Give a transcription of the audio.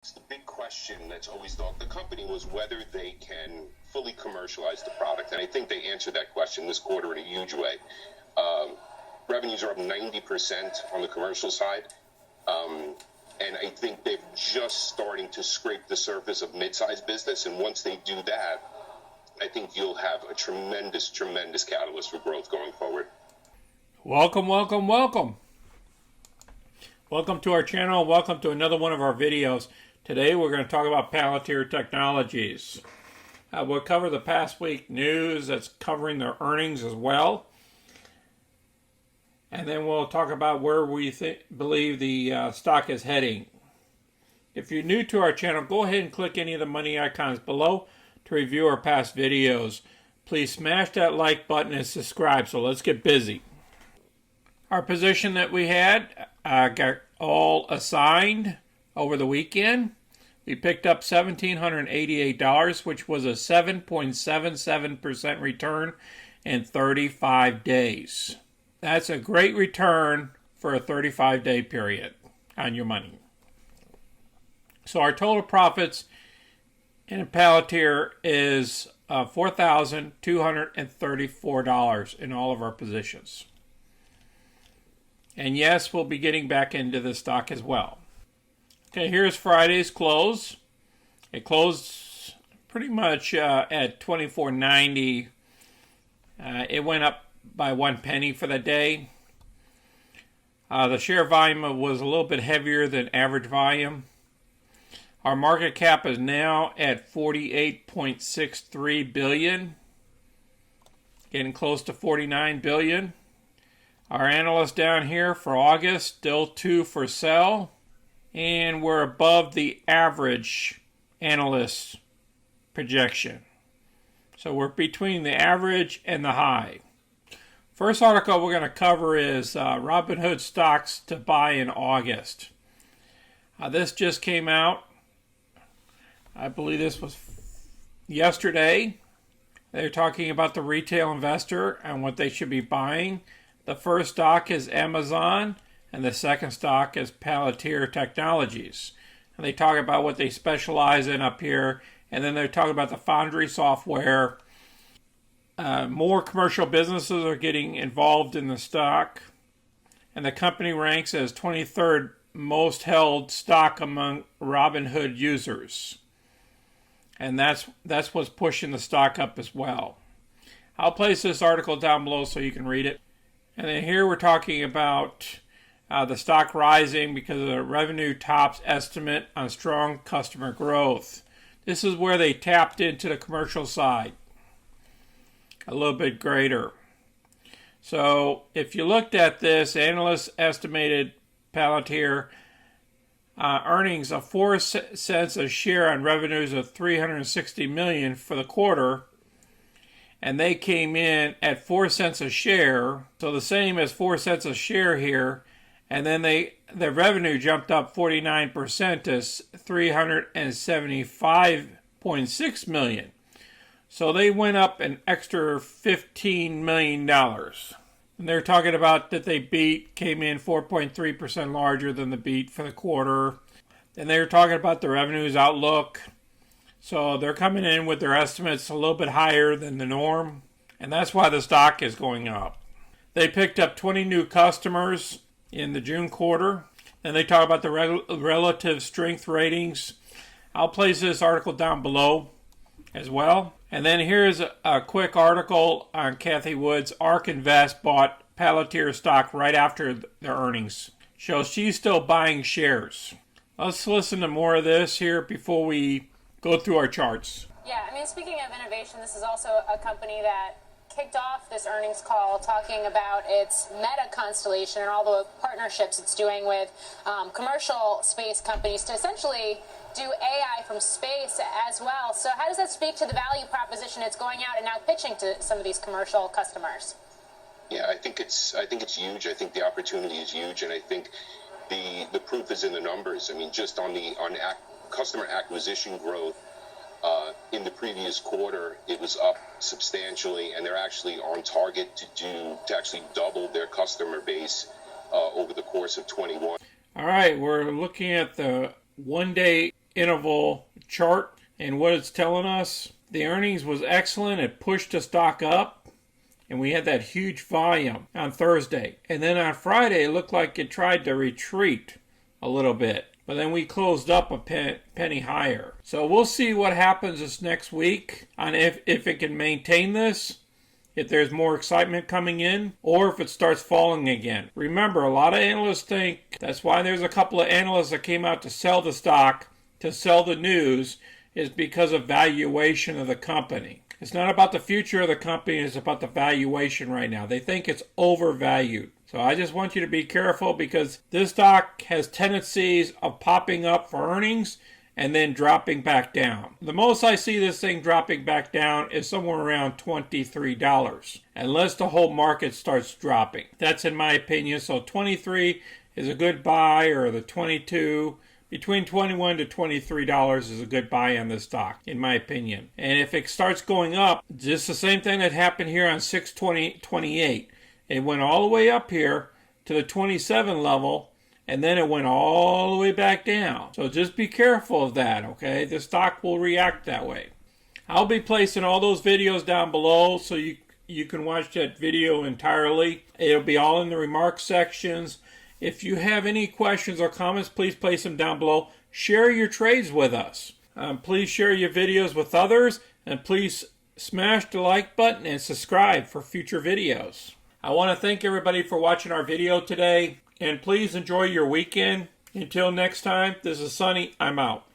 The big question that's always dogged the company was whether they can fully commercialize the product, and I think they answered that question this quarter in a huge way. Revenues are up 90% on the commercial side, and I think they're just starting to scrape the surface of mid-sized business, and once they do that, I think you'll have a tremendous catalyst for growth going forward. Welcome to our channel. Welcome to another one of our videos. Today we're going to talk about Palantir Technologies. We'll cover the past week news that's covering their earnings as well. And then we'll talk about where we believe the stock is heading. If you're new to our channel, go ahead and click any of the money icons below to review our past videos. Please smash that like button and subscribe. So let's get busy. Our position that we had got all assigned over the weekend. We picked up $1,788, which was a 7.77% return in 35 days. That's a great return for a 35-day period on your money. So our total profits in Palantir is $4,234 in all of our positions. And yes, we'll be getting back into the stock as well. Okay, here's Friday's close. It closed pretty much at $24.90. It went up by 1 penny for the day. The share volume was a little bit heavier than average volume. Our market cap is now at $48.63 billion, getting close to $49 billion. Our analyst down here for August, still 2 for sell, and we're above the average analyst projection. So we're between the average and the high. First article we're going to cover is Robinhood stocks to buy in August. This just came out. I believe this was yesterday. They're talking about the retail investor and what they should be buying. The first stock is Amazon, and the second stock is Palantir Technologies. And they talk about what they specialize in up here, and then they talk about the foundry software. More commercial businesses are getting involved in the stock, and the company ranks as 23rd most held stock among Robinhood users. And that's what's pushing the stock up as well. I'll place this article down below so you can read it. And then here we're talking about the stock rising because of the revenue tops estimate on strong customer growth. This is where they tapped into the commercial side a little bit greater. So if you looked at this, analysts estimated Palantir earnings of 4 cents a share on revenues of $360 million for the quarter. And they came in at 4 cents a share, so the same as 4 cents a share here. And then their revenue jumped up 49% to $375.6 million. So they went up an extra $15 million. And they're talking about that they came in 4.3% larger than the beat for the quarter. And they're talking about the revenues outlook. So they're coming in with their estimates a little bit higher than the norm, and that's why the stock is going up. They picked up 20 new customers in the June quarter, and they talk about the relative strength ratings. I'll place this article down below as well. And then here's a quick article on Cathie Woods. ARK Invest bought Palantir stock right after their earnings. Shows she's still buying shares. Let's listen to more of this here before we go through our charts. Yeah, I mean, speaking of innovation, this is also a company that kicked off this earnings call talking about its Meta Constellation and all the partnerships it's doing with commercial space companies to essentially do AI from space as well. So how does that speak to the value proposition it's going out and now pitching to some of these commercial customers? Yeah, I think it's huge. I think the opportunity is huge, and I think the proof is in the numbers. I mean, just on customer acquisition growth in the previous quarter, it was up substantially, and they're actually on target to actually double their customer base over the course of 21. All right, we're looking at the one-day interval chart, and what it's telling us, the earnings was excellent. It pushed the stock up, and we had that huge volume on Thursday. And then on Friday, it looked like it tried to retreat a little bit. But then we closed up a penny higher. So we'll see what happens this next week on if it can maintain this, if there's more excitement coming in, or if it starts falling again. Remember, a lot of analysts think, that's why there's a couple of analysts that came out to sell the stock, to sell the news, is because of valuation of the company. It's not about the future of the company, it's about the valuation right now. They think it's overvalued. So I just want you to be careful, because this stock has tendencies of popping up for earnings and then dropping back down. The most I see this thing dropping back down is somewhere around $23, unless the whole market starts dropping. That's in my opinion. So 23 is a good buy, or the 22. Between $21 to $23 is a good buy on this stock, in my opinion. And if it starts going up, just the same thing that happened here on 6/20/28. It went all the way up here to the 27 level, and then it went all the way back down. So just be careful of that, okay? The stock will react that way. I'll be placing all those videos down below so you can watch that video entirely. It'll be all in the remarks sections. If you have any questions or comments, please place them down below. Share your trades with us. Please share your videos with others, and please smash the like button and subscribe for future videos. I want to thank everybody for watching our video today, and please enjoy your weekend. Until next time, this is Sonny. I'm out.